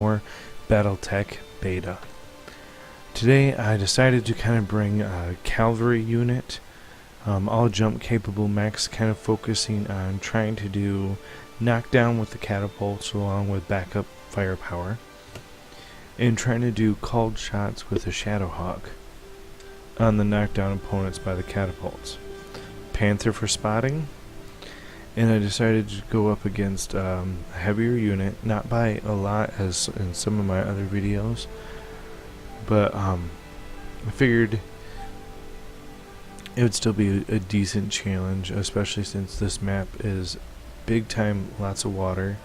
more BattleTech beta. Today I decided to kind of bring a cavalry unit, all jump capable mechs, kind of focusing on trying to do knockdown with the catapults along with backup firepower, and trying to do called shots with the Shadowhawk on the knockdown opponents by the catapults. Panther for spotting, and I decided to go up against a heavier unit, not by a lot as in some of my other videos, but I figured it would still be a decent challenge, especially since this map is big time, lots of water,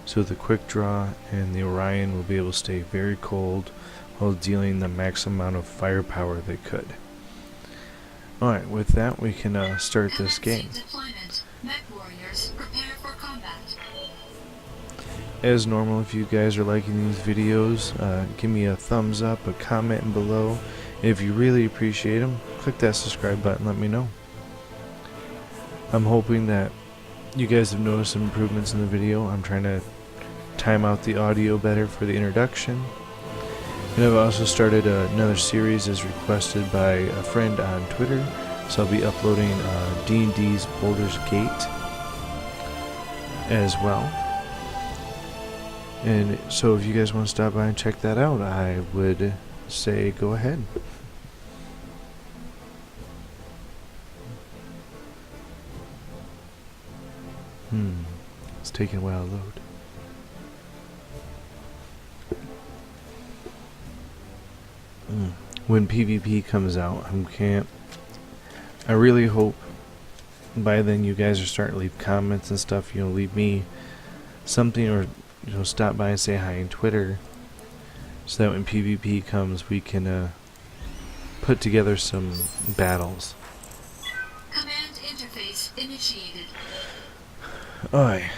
so the quick draw and the Orion will be able to stay very cold while dealing the maximum amount of firepower they could. Alright, with that we can start this game. Mech warriors, prepare for combat. As normal, if you guys are liking these videos, give me a thumbs up, a comment below. If you really appreciate them, click that subscribe button, let me know. I'm hoping that you guys have noticed some improvements in the video. I'm trying to time out the audio better for the introduction. And I've also started another series as requested by a friend on Twitter. So I'll be uploading D&D's Baldur's Gate as well. And so if you guys want to stop by and check that out, I would say go ahead. It's taking a while to load. When PvP comes out, I really hope by then you guys are starting to leave comments and stuff. Leave me something, or stop by and say hi on Twitter, so that when PvP comes, we can put together some battles. Command interface initiated. Alright,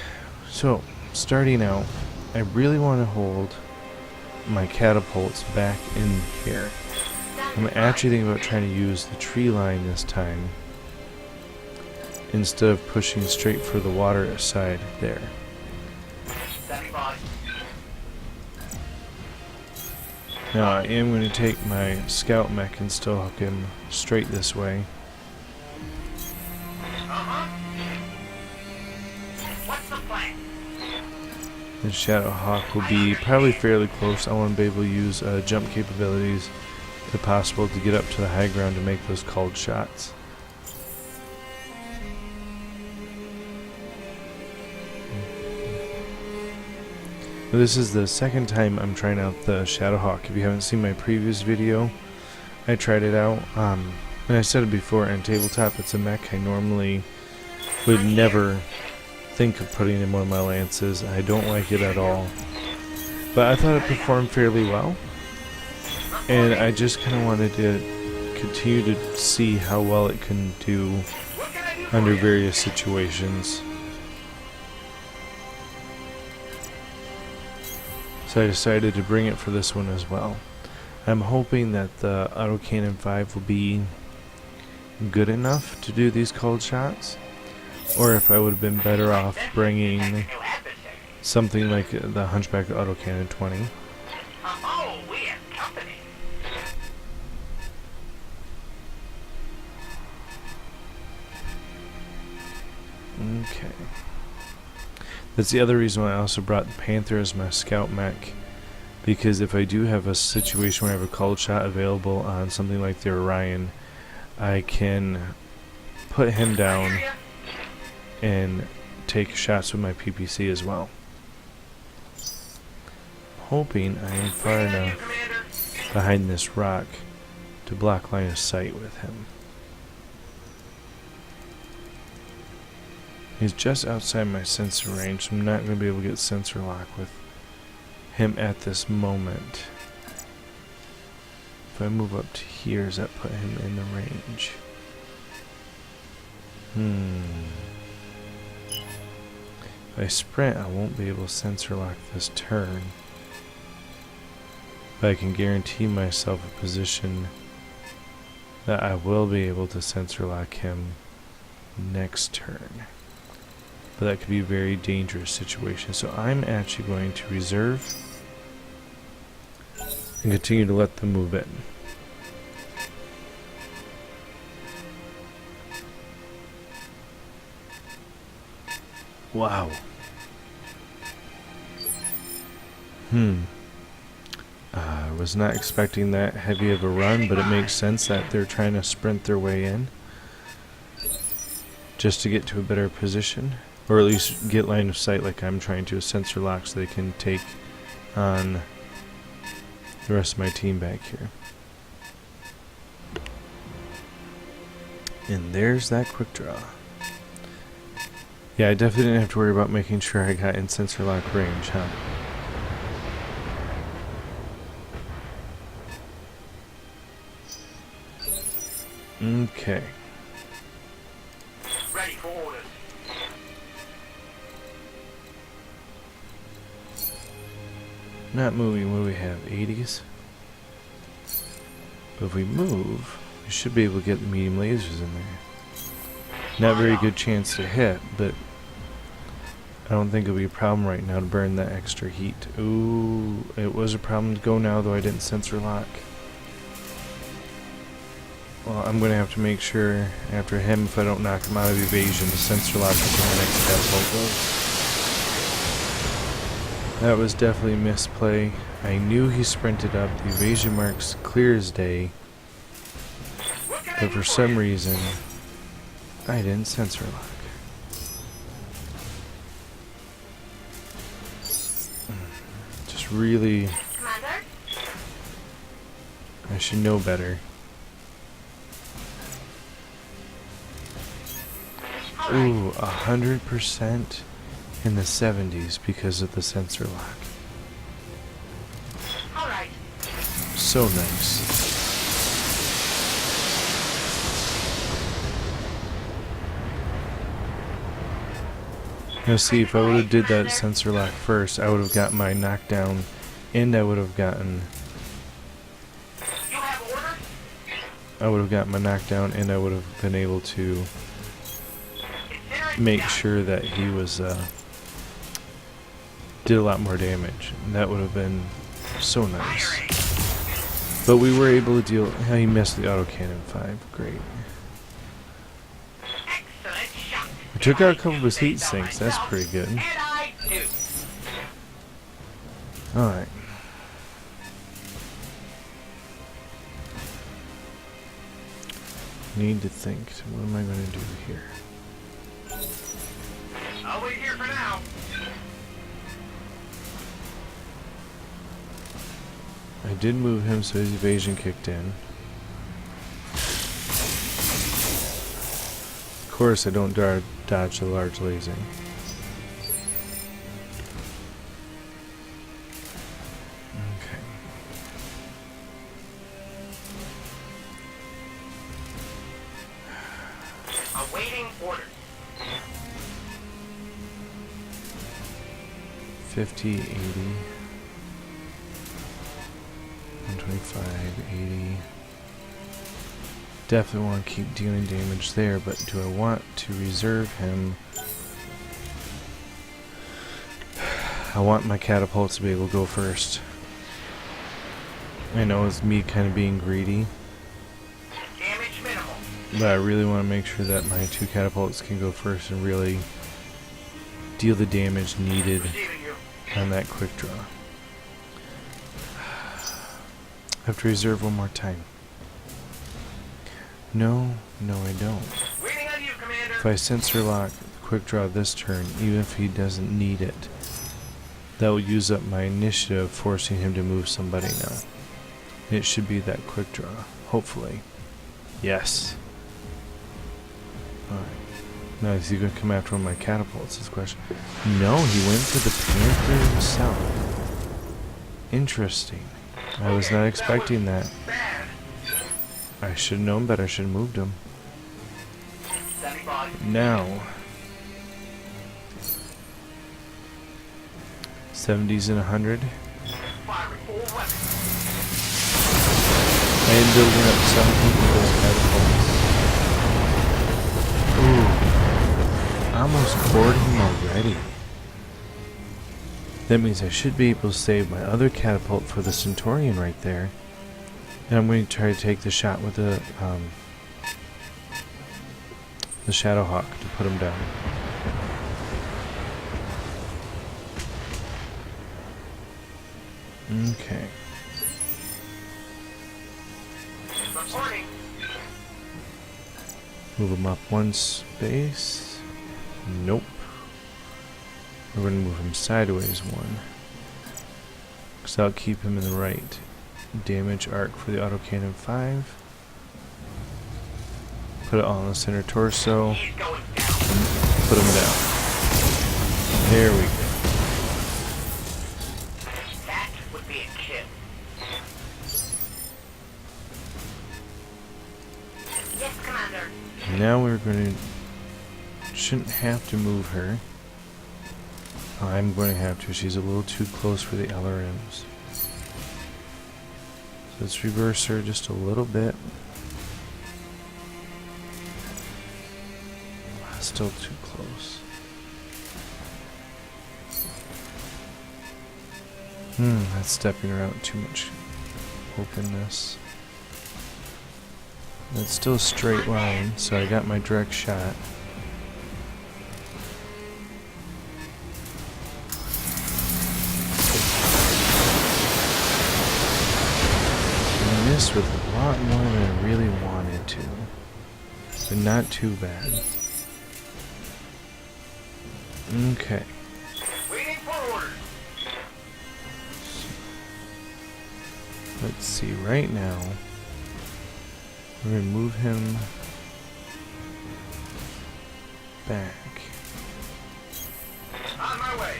so starting out, I really want to hold my catapults back in here. I'm actually thinking about trying to use the tree line this time instead of pushing straight for the water side there. Now I am going to take my scout mech and still hook him straight this way. What's the plan? The Shadowhawk will be probably fairly close. I want to be able to use jump capabilities if possible to get up to the high ground to make those called shots. This is the second time I'm trying out the Shadowhawk. If you haven't seen my previous video, I tried it out. And I said it before, in tabletop it's a mech I normally would never think of putting in one of my lances. I don't like it at all. But I thought it performed fairly well. And I just kind of wanted to continue to see how well it can do under various situations. So I decided to bring it for this one as well. I'm hoping that the Autocannon 5 will be good enough to do these cold shots, or if I would have been better off bringing something like the Hunchback Autocannon 20. Okay. That's the other reason why I also brought the Panther as my scout mech, because if I do have a situation where I have a called shot available on something like the Orion, I can put him down and take shots with my PPC as well. Hoping I am far enough behind this rock to block line of sight with him. He's just outside my sensor range, so I'm not going to be able to get sensor lock with him at this moment. If I move up to here, does that put him in the range? If I sprint, I won't be able to sensor lock this turn. But I can guarantee myself a position that I will be able to sensor lock him next turn. But that could be a very dangerous situation. So I'm actually going to reserve and continue to let them move in. Wow. I was not expecting that heavy of a run, but it makes sense that they're trying to sprint their way in just to get to a better position, or at least get line of sight like I'm trying to, a sensor lock, so they can take on the rest of my team back here. And there's that quick draw. Yeah, I definitely didn't have to worry about making sure I got in sensor lock range, huh? Okay. Ready for orders. Not moving, what do we have? 80s? But if we move, we should be able to get the medium lasers in there. Not very good chance to hit, but I don't think it'll be a problem right now to burn that extra heat. Ooh, it was a problem to go now, though I didn't sensor lock. Well, I'm going to have to make sure after him, if I don't knock him out of evasion, to sensor lock until my next catapult goes. That was definitely a misplay. I knew he sprinted up. The evasion mark's clear as day. But for some reason, I didn't sensor lock. Just really... Commander? I should know better. Ooh, 100% in the 70s because of the sensor lock. All right. So nice. Now see, if I would have did that sensor lock first, I would have gotten my knockdown, and I would have gotten... You have orders? I would have gotten my knockdown, and I would have been able to make sure that he was, did a lot more damage. And that would have been so nice. But we were able to deal... Yeah, he missed the autocannon 5. Great. Excellent shot. I took out a couple of his heat sinks. That's pretty good. And I do. Alright. Need to think. What am I going to do here? I'll wait here for now. I did move him so his evasion kicked in. Of course I don't dodge the large laser. Okay. Awaiting orders. 50, 80, 125, 80. Definitely want to keep dealing damage there, but do I want to reserve him? I want my catapults to be able to go first. I know it's me kind of being greedy, Damage minimal. but I really want to make sure that my 2 catapults can go first and really deal the damage needed Receiving you. on that quick draw. I have to reserve one more time. No, I don't. Waiting on you, Commander. If I sensor lock the quick draw this turn, even if he doesn't need it, that will use up my initiative, forcing him to move somebody now. It should be that quick draw, hopefully. Yes. Alright. Now is he going to come after one of my catapults? Is the question. No, he went for the Panther himself. Interesting. I was not expecting that. Bad. I should have known better. I should have moved him. Standing by. Now. 70s and 100. Firing all weapons. I am building up some of those catapults. Ooh. Almost cored him already. That means I should be able to save my other catapult for the Centaurian right there. And I'm going to try to take the shot with the Shadowhawk to put him down. Okay. Reporting. Move him up one space. Nope. We're going to move him sideways one. Because that'll keep him in the right damage arc for the autocannon 5. Put it all in the center torso. He's going down. Put him down. There we go. That would be a kill. Yes, Commander. Now we're going to... Shouldn't have to move her. I'm going to have to. She's a little too close for the LRMs. So let's reverse her just a little bit. Still too close. That's stepping her out too much openness. That's still a straight line, so I got my direct shot. I missed with a lot more than I really wanted to, but not too bad. Okay. Waiting for orders. Let's see, right now, we're going to move him back. On my way.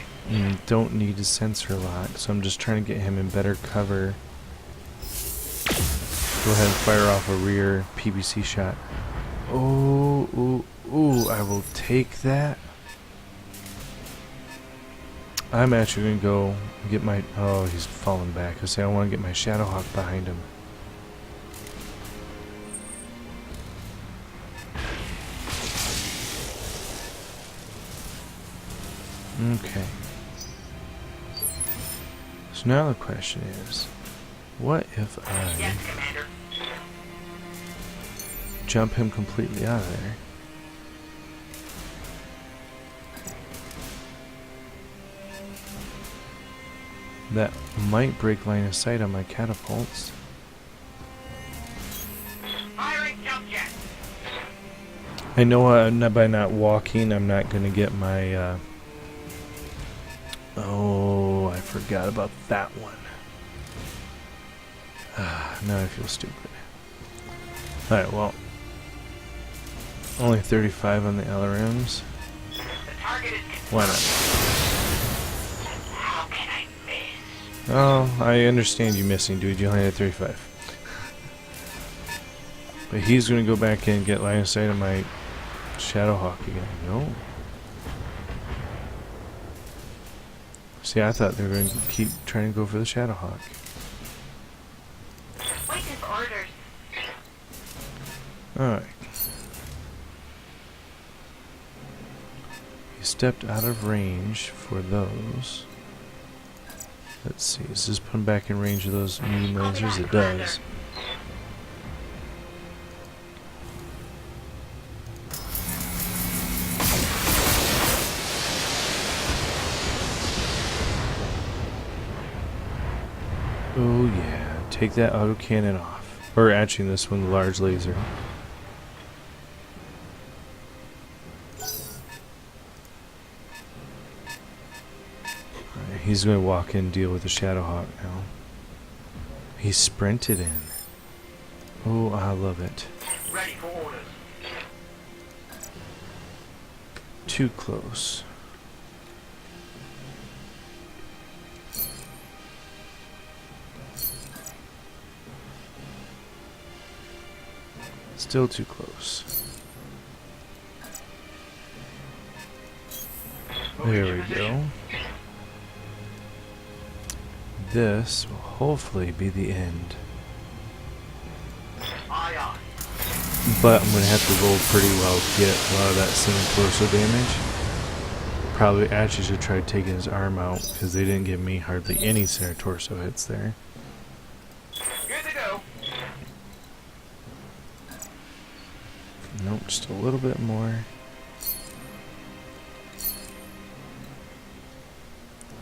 Don't need a sensor lock, so I'm just trying to get him in better cover. Go ahead and fire off a rear PBC shot. Oh, ooh, ooh, I will take that. I'm actually going to go get my... Oh, he's falling back. I say I want to get my Shadowhawk behind him. Okay. So now the question is, what if I Yes, Commander. jump him completely out of there? That might break line of sight on my catapults. Firing jump jet. I know by not walking, I'm not going to get my... Oh, I forgot about that one. Now I feel stupid. Alright, well. Only 35 on the LRMs. The target is... Why not? How can I miss? Oh, I understand you missing, dude. You only had 35. But he's going to go back in and get line of sight on my Shadowhawk again. No. See, I thought they were going to keep trying to go for the Shadowhawk. Waiting for orders. Alright. He stepped out of range for those. Let's see, does this put him back in range of those medium lasers? It does. Oh yeah, take that autocannon off. Or actually this one, the large laser. Alright, he's going to walk in and deal with the Shadowhawk now. He sprinted in. Oh, I love it. Ready for orders. Too close. Still too close. There we go. This will hopefully be the end. Aye, aye. But I'm going to have to roll pretty well to get a lot of that center torso damage. Probably actually should try taking his arm out because they didn't give me hardly any center torso hits there. Good to go. Nope, just a little bit more.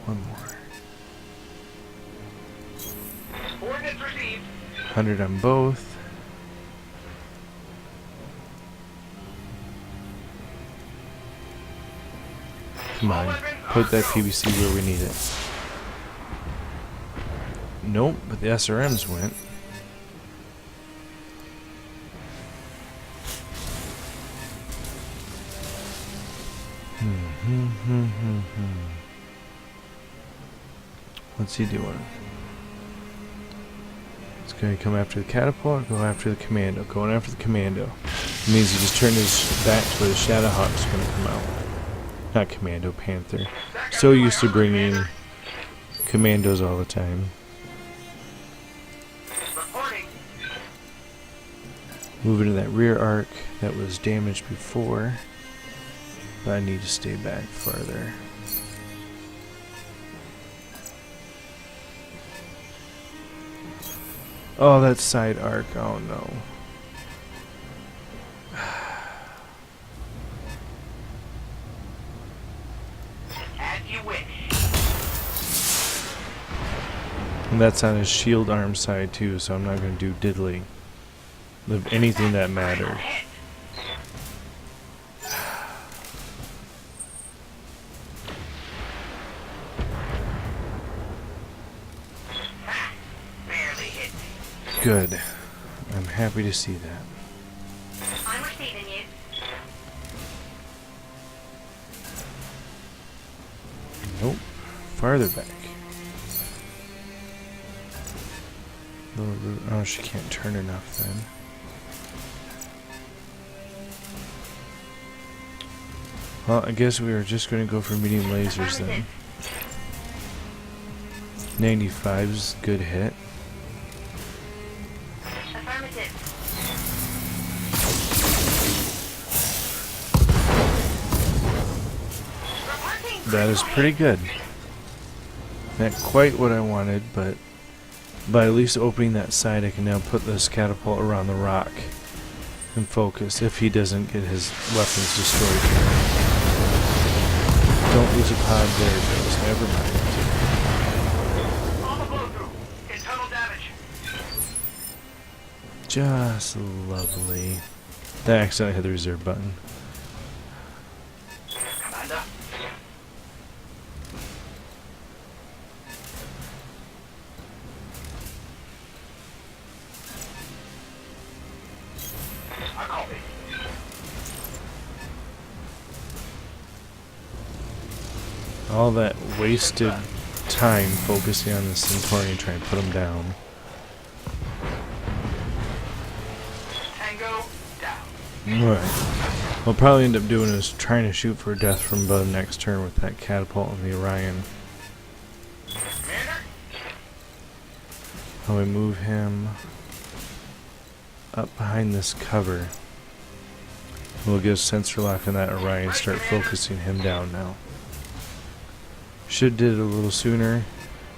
One more. Coordinates received. 100 on both. Come on, put that PVC where we need it. Nope, but the SRMs went. What's he doing? He's going to come after the catapult or go after the commando? Going after the commando. It means he just turned his back to where the Shadowhawk's going to come out. Not commando, Panther. So used to bringing commandos all the time. Reporting. Moving to that rear arc that was damaged before. But I need to stay back farther. Oh, that side arc. Oh no. As you wish. And that's on his shield arm side too, so I'm not going to do diddly of anything that mattered. Barely hit me. Good. I'm happy to see that. I'm receiving you. Nope. Farther back. Oh, she can't turn enough then. Well, I guess we are just going to go for medium lasers then. 95's good hit. Affirmative. Reporting. That is pretty good. Not quite what I wanted, but by at least opening that side, I can now put this catapult around the rock and focus if he doesn't get his weapons destroyed here. Don't lose a pod there, Joes. Never mind. On the blow through. Internal damage. Just lovely. That accidentally hit the reserve button. Commander. I copy. All that wasted time focusing on the Centaurian trying to put him down. Tango down. Right. What I'll probably end up doing is trying to shoot for death from above next turn with that catapult and the Orion. Commander. How we move him up behind this cover. We'll get a sensor lock on that Orion, start focusing him down now. Should did it a little sooner.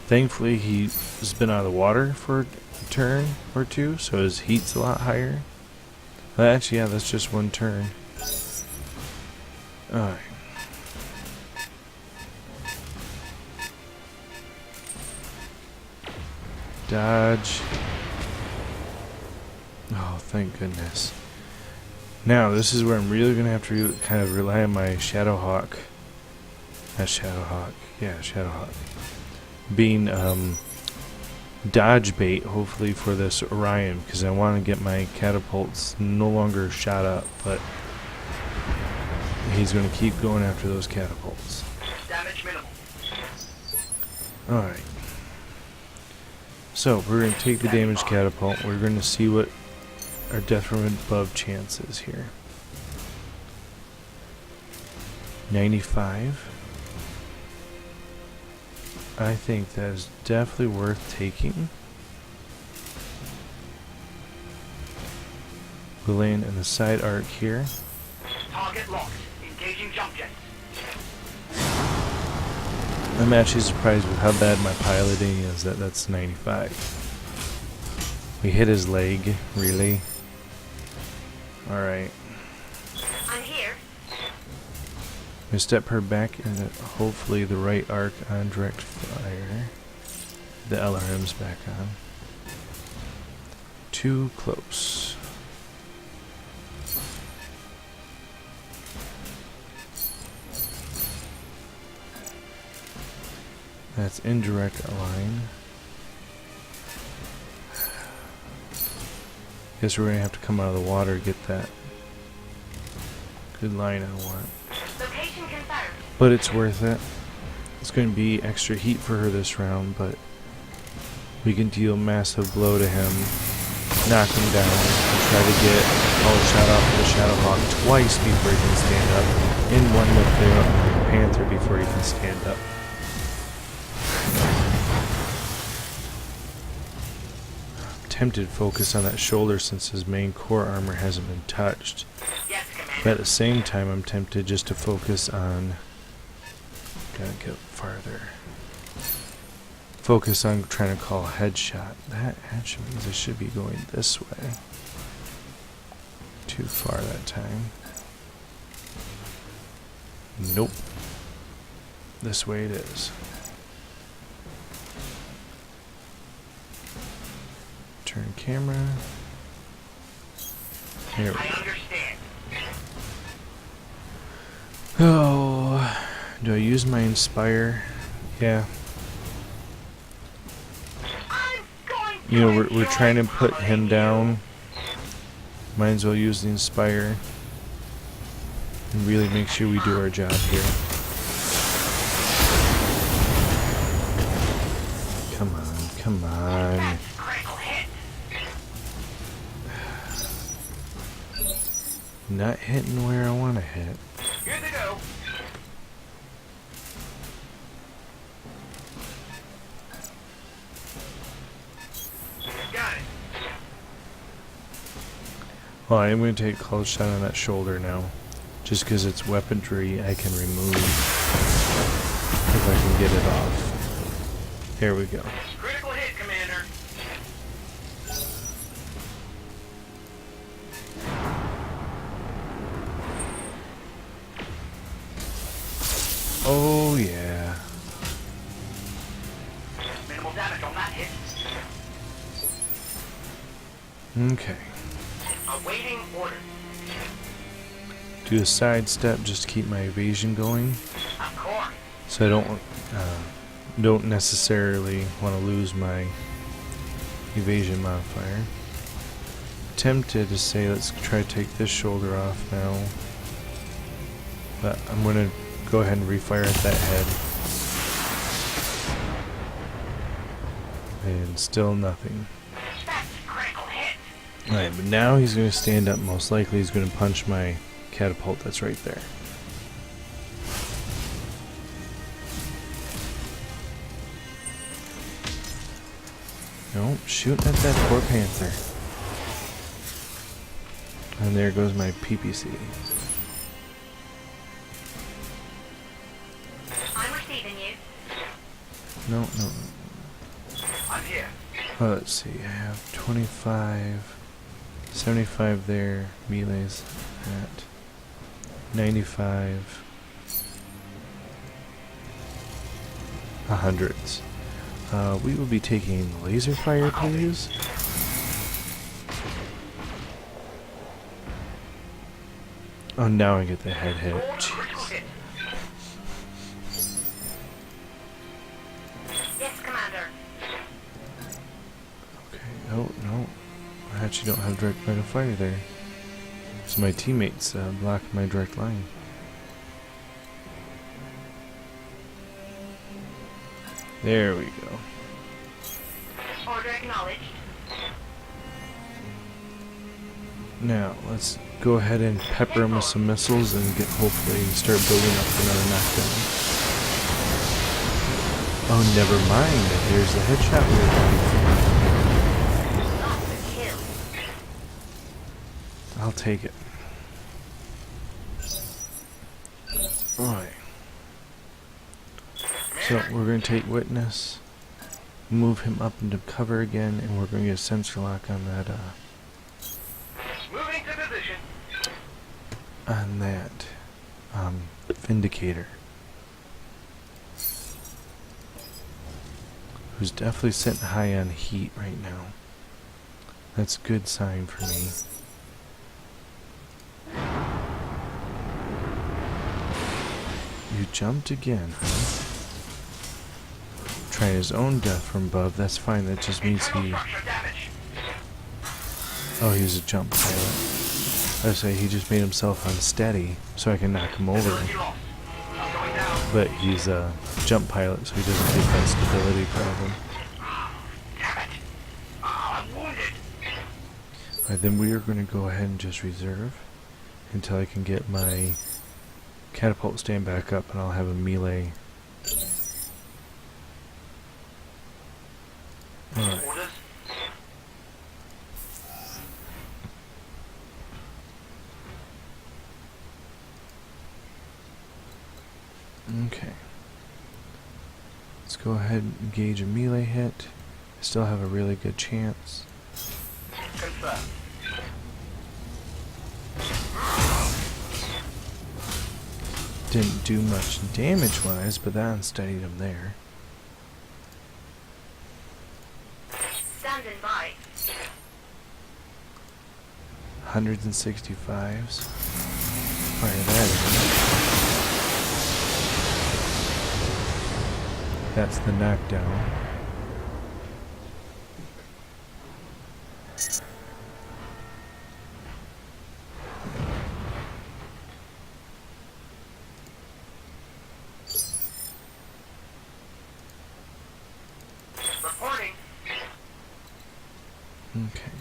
Thankfully he's been out of the water for a turn or two, so his heat's a lot higher. Well, actually, yeah, that's just one turn. Alright. Dodge. Oh, thank goodness. Now, this is where I'm really going to have to kind of rely on my Shadowhawk. Not Shadowhawk. Yeah, Shadowhawk. Being dodge bait, hopefully, for this Orion, because I want to get my catapults no longer shot up, but he's going to keep going after those catapults. Damage minimal. Alright. So, we're going to take the damage catapult. We're going to see what our death from above chance is here. 95. I think that is definitely worth taking. We'll land in the side arc here. Target locked. Engaging jump jets. I'm actually surprised with how bad my piloting is. That's 95. We hit his leg, really? Alright. I'm here. We step her back into hopefully the right arc on direct fire. The LRM's back on. Too close. That's indirect line. Guess we're gonna have to come out of the water to get that good line I want. Location confirmed. But it's worth it. It's going to be extra heat for her this round, but we can deal a massive blow to him, knock him down, and try to get a shot off of the Shadowhawk twice before he can stand up, and one with the Panther before he can stand up. Tempted to focus on that shoulder since his main core armor hasn't been touched. Yes, Commander. But at the same time, I'm tempted just to focus on... Gotta get farther. Focus on trying to call a headshot. That actually means I should be going this way. Too far that time. Nope. This way it is. Turn camera. Here we I go. understand. Oh, do I use my Inspire? Yeah. I'm going to You know, we're enjoy trying to put following him you. down. Might as well use the Inspire. And really make sure we do our job here. Come on, come on. That's critical hit. Not hitting where I want to hit. Here they go. Got it. Well, I am going to take a close shot on that shoulder now. Just because it's weaponry I can remove. If I can get it off. There we go. Critical hit, Commander. Oh yeah. Minimal damage on that hit. Okay. Awaiting order. Do a sidestep just to keep my evasion going. Of course. So I don't necessarily want to lose my evasion modifier. Tempted to say let's try to take this shoulder off now. But I'm gonna go ahead and refire at that head. And still nothing. That's critical hit. Alright, but now he's gonna stand up. Most likely he's gonna punch my catapult that's right there. Nope, shooting at that poor Panther. And there goes my PPC. I'm receiving you. No. I'm here. Oh, let's see, I have 25, 75 there, melee's at 95, 100s. We will be taking laser fire, please. Oh, now I get the head hit. Critical Jeez. hit. Yes, Commander. Okay, oh, no. I actually don't have direct line of fire there. So my teammates blocked my direct line. There we go. Order acknowledged. Now, let's go ahead and pepper him with some missiles and hopefully start building up for another knockdown. Oh, never mind. Here's the headshot we were looking Not the kill. for. I'll take it. Alright. So we're going to take witness, move him up into cover again, and we're going to get a sensor lock on that Moving to position. Vindicator, who's definitely sitting high on heat right now. That's a good sign for me. You jumped again, huh? Trying his own death from above. That's fine. That just means he... Structure damage. Oh, he's a jump pilot. I say he just made himself unsteady so I can knock him over. Ability lost. I'm going down. But he's a jump pilot, so he doesn't get that stability problem. Damn it. I'm wounded. Alright, then we are going to go ahead and just reserve until I can get my catapult stand back up, and I'll have a melee. Alright. Orders. Okay. Let's go ahead and engage a melee hit. I still have a really good chance. Confirmed. Didn't do much damage wise, but that unsteadied him there. Standing by. 165s. Fire that in. That's the knockdown. Reporting. Okay.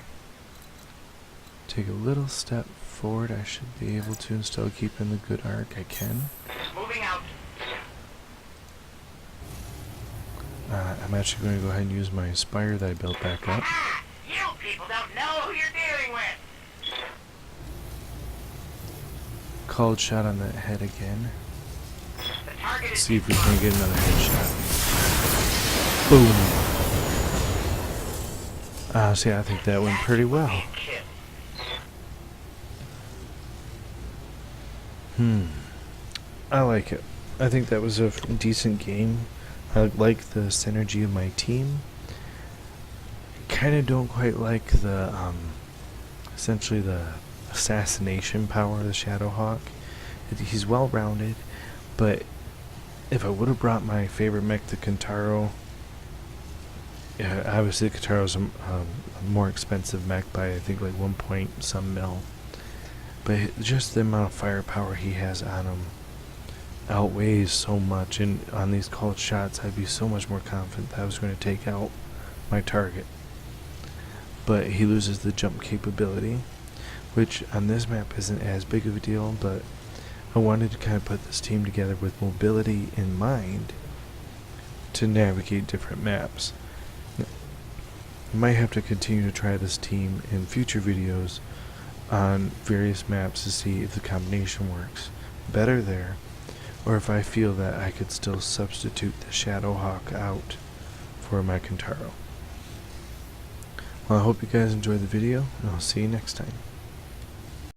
Take a little step forward. I should be able to, and still keep in the good arc. I can. Moving out. I'm actually going to go ahead and use my Spire that I built back up. Ah, you people don't know who you're dealing with. Called shot on that head again. The target is See if we can get another headshot. Boom. See, I think that went pretty well. kill. I like it. I think that was a decent game. I like the synergy of my team. Kind of don't quite like the, essentially the assassination power of the Shadowhawk. He's well rounded, but if I would have brought my favorite mech, the Kentaro, yeah, obviously the Kentaro's a more expensive mech by I think like 1 point some mil, but just the amount of firepower he has on him outweighs so much, and on these called shots I'd be so much more confident that I was going to take out my target. But he loses the jump capability, which on this map isn't as big of a deal, but I wanted to kind of put this team together with mobility in mind to navigate different maps. I might have to continue to try this team in future videos on various maps to see if the combination works better there, or if I feel that I could still substitute the Shadowhawk out for my Kentaro. Well, I hope you guys enjoyed the video, and I'll see you next time.